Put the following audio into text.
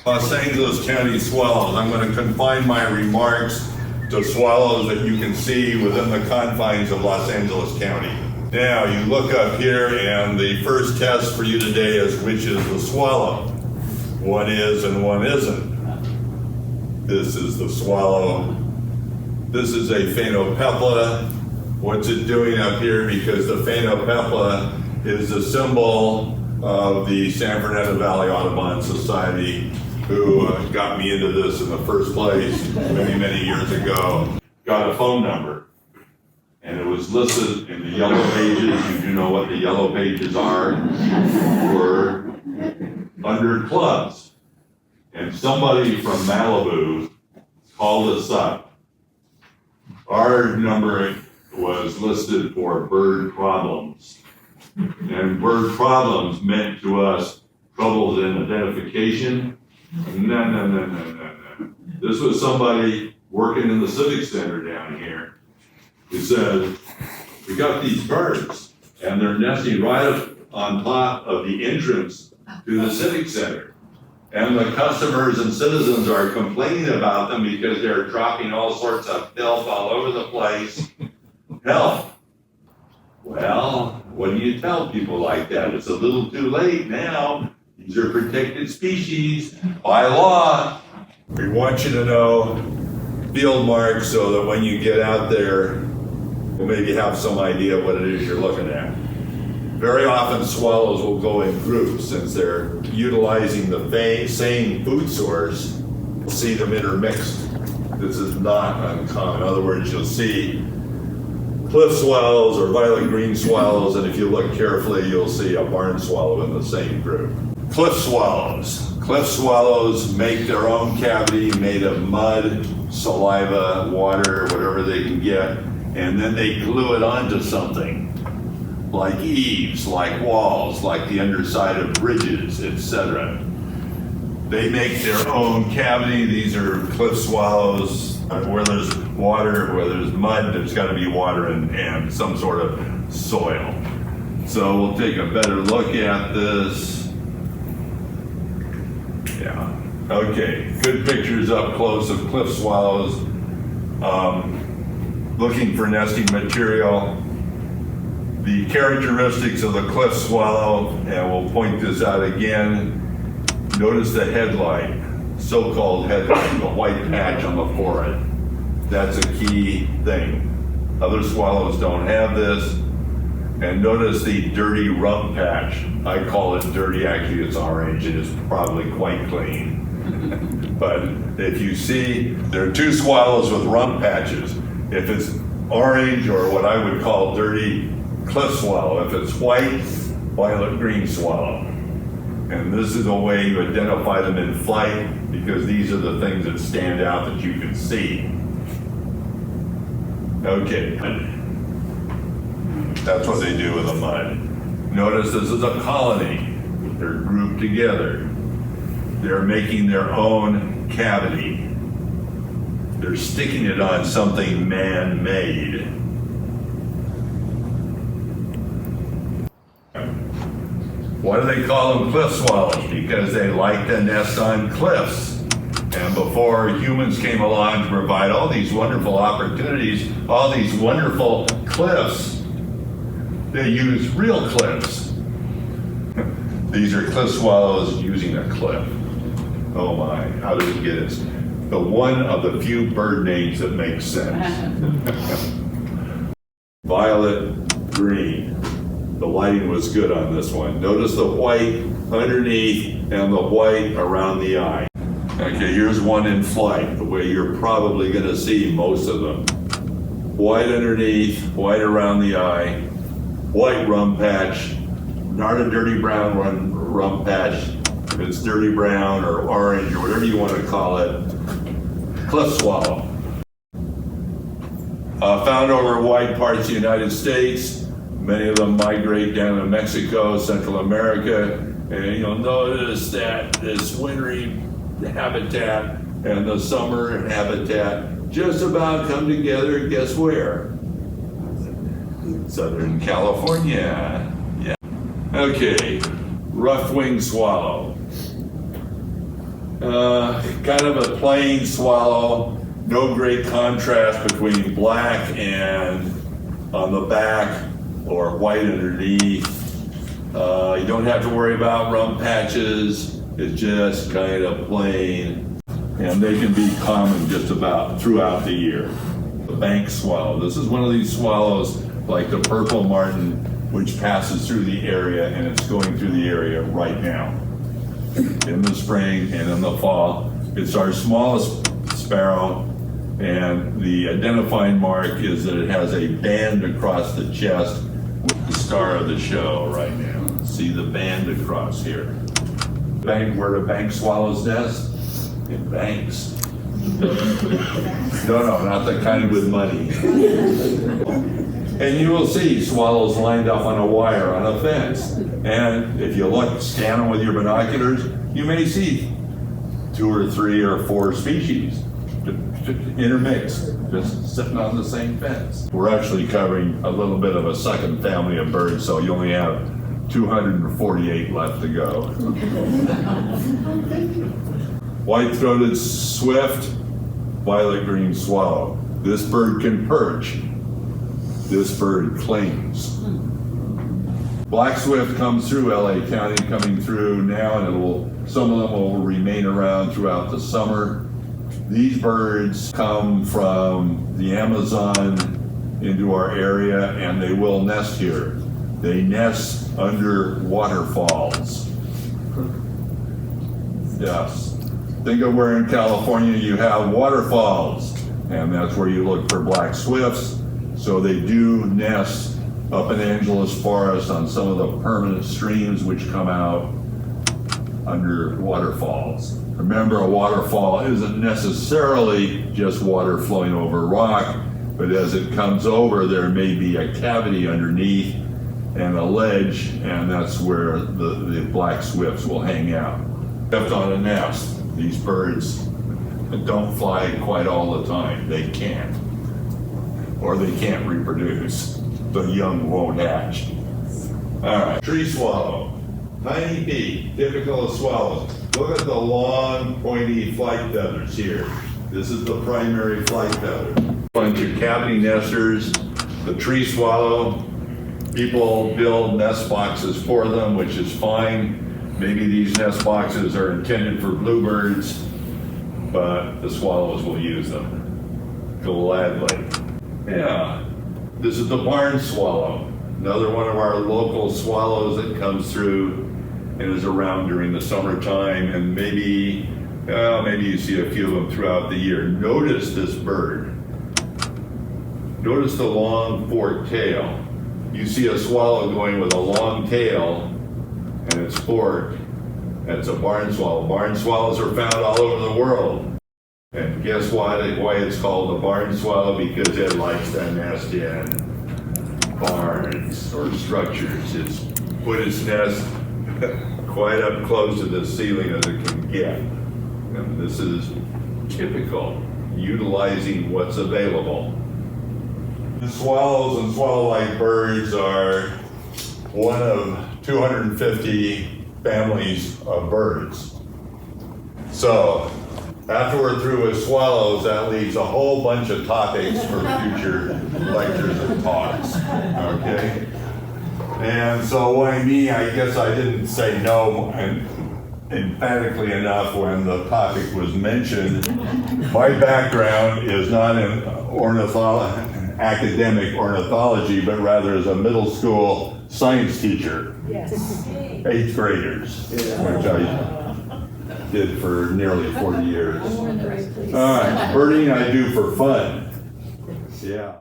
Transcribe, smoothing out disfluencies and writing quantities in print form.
Los Angeles County swallows. I'm going to confine my remarks to swallows that you can see within the confines of Los Angeles County. Now you look up here and the first test for you today is which is the swallow. One is and one isn't. This is the swallow. This is a phainopepla. What's it doing up here? Because the phainopepla is the symbol of the San Fernando Valley Audubon Society, who got me into this in the first place many, many years ago. Got a phone number, and it was listed in the yellow pages. You do know what the yellow pages are, were under clubs. And somebody from Malibu called us up. Our number was listed for bird problems. And bird problems meant to us troubles in identification. No. This was somebody working in the Civic Center down here who said, we got these birds and they're nesting right up on top of the entrance to the Civic Center. And the customers and citizens are complaining about them because they're dropping all sorts of filth all over the place. Help. Well, what do you tell people like that? It's a little too late now. These are protected species by law. We want you to know field marks so that when you get out there, you'll maybe have some idea of what it is you're looking at. Very often swallows will go in groups since they're utilizing the same food source. You'll see them intermixed. This is not uncommon. In other words, you'll see cliff swallows or violet green swallows, and if you look carefully, you'll see a barn swallow in the same group. Cliff swallows. Cliff swallows make their own cavity made of mud, saliva, water, whatever they can get, and then they glue it onto something, like eaves, like walls, like the underside of bridges, etc. They make their own cavity. These are cliff swallows. Where there's water, where there's mud, there's got to be water and some sort of soil. So we'll take a better look at this. Yeah. Okay. Good pictures up close of cliff swallows. Looking for nesting material. The characteristics of the cliff swallow, and we'll point this out again. Notice the headlight. So-called headlight, the white patch on the forehead. That's a key thing. Other swallows don't have this. And notice the dirty rump patch. I call it dirty, actually it's orange, and it's probably quite clean. But if you see, there are two swallows with rump patches. If it's orange, or what I would call dirty, cliff swallow. If it's white, violet green swallow. And this is a way you identify them in flight, because these are the things that stand out that you can see. Okay. That's what they do with the mud. Notice this is a colony. They're grouped together. They're making their own cavity. They're sticking it on something man-made. Why do they call them cliff swallows? Because they like to nest on cliffs. And before humans came along to provide all these wonderful opportunities, all these wonderful cliffs, they use real cliffs. These are cliff swallows using a cliff. Oh my, how did we get it? The one of the few bird names that makes sense. Violet green. The lighting was good on this one. Notice the white underneath and the white around the eye. Okay, here's one in flight, the way you're probably going to see most of them. White underneath, white around the eye, white rump patch, not a dirty brown rump patch. If it's dirty brown or orange or whatever you want to call it, cliff swallow. Found over wide parts of the United States. Many of them migrate down to Mexico, Central America, and you'll notice that this wintry habitat and the summer habitat just about come together, guess where? Southern California. Yeah. Okay, rough-winged swallow. Kind of a plain swallow, no great contrast between black and on the back or white underneath. You don't have to worry about rump patches. It's just kind of plain, and they can be common just about throughout the year. The bank swallow. This is one of these swallows like the purple martin, which passes through the area, and it's going through the area right now. In the spring and in the fall. It's our smallest sparrow, and the identifying mark is that it has a band across the chest with the star of the show right now. See the band across here. Where do bank swallows nest? In banks. No, not the kind with money. And you will see swallows lined up on a wire on a fence. And if you look, scan them with your binoculars, you may see 2 or 3 or 4 species intermixed, just sitting on the same fence. We're actually covering a little bit of a second family of birds, so you only have 248 left to go. White-throated swift, violet green swallow. This bird can perch. This bird clings. Black swift comes through LA County, coming through now, and some of them will remain around throughout the summer. These birds come from the Amazon into our area, and they will nest here. They nest under waterfalls. Yes. Think of where in California you have waterfalls, and that's where you look for black swifts. So they do nest up in Angeles Forest on some of the permanent streams which come out under waterfalls. Remember, a waterfall isn't necessarily just water flowing over rock, but as it comes over, there may be a cavity underneath and a ledge, and that's where the black swifts will hang out. Left on a nest. These birds don't fly quite all the time. They can't. Or they can't reproduce. The young won't hatch. All right, tree swallow. Tiny beak, typical of swallows. Look at the long, pointy flight feathers here. This is the primary flight feather. Bunch of cavity nesters. The tree swallow, people build nest boxes for them, which is fine. Maybe these nest boxes are intended for bluebirds, but the swallows will use them gladly. Yeah, this is the barn swallow, another one of our local swallows that comes through and is around during the summertime, and maybe you see a few of them throughout the year. Notice this bird. Notice the long forked tail. You see a swallow going with a long tail, and it's forked. That's a barn swallow. Barn swallows are found all over the world. And guess why it's called a barn swallow? Because it likes to nest in barns or structures. It's put its nest quite up close to the ceiling as it can get. And this is typical, utilizing what's available. The swallows and swallow-like birds are one of 250 families of birds. So, after we're through with swallows, that leaves a whole bunch of topics for future lectures and talks, okay? And so why me? I guess I didn't say no emphatically enough when the topic was mentioned. My background is not in academic ornithology, but rather as a middle school science teacher. Yes. 8th graders, which I did for nearly 40 years. All right, birding I do for fun. Yeah.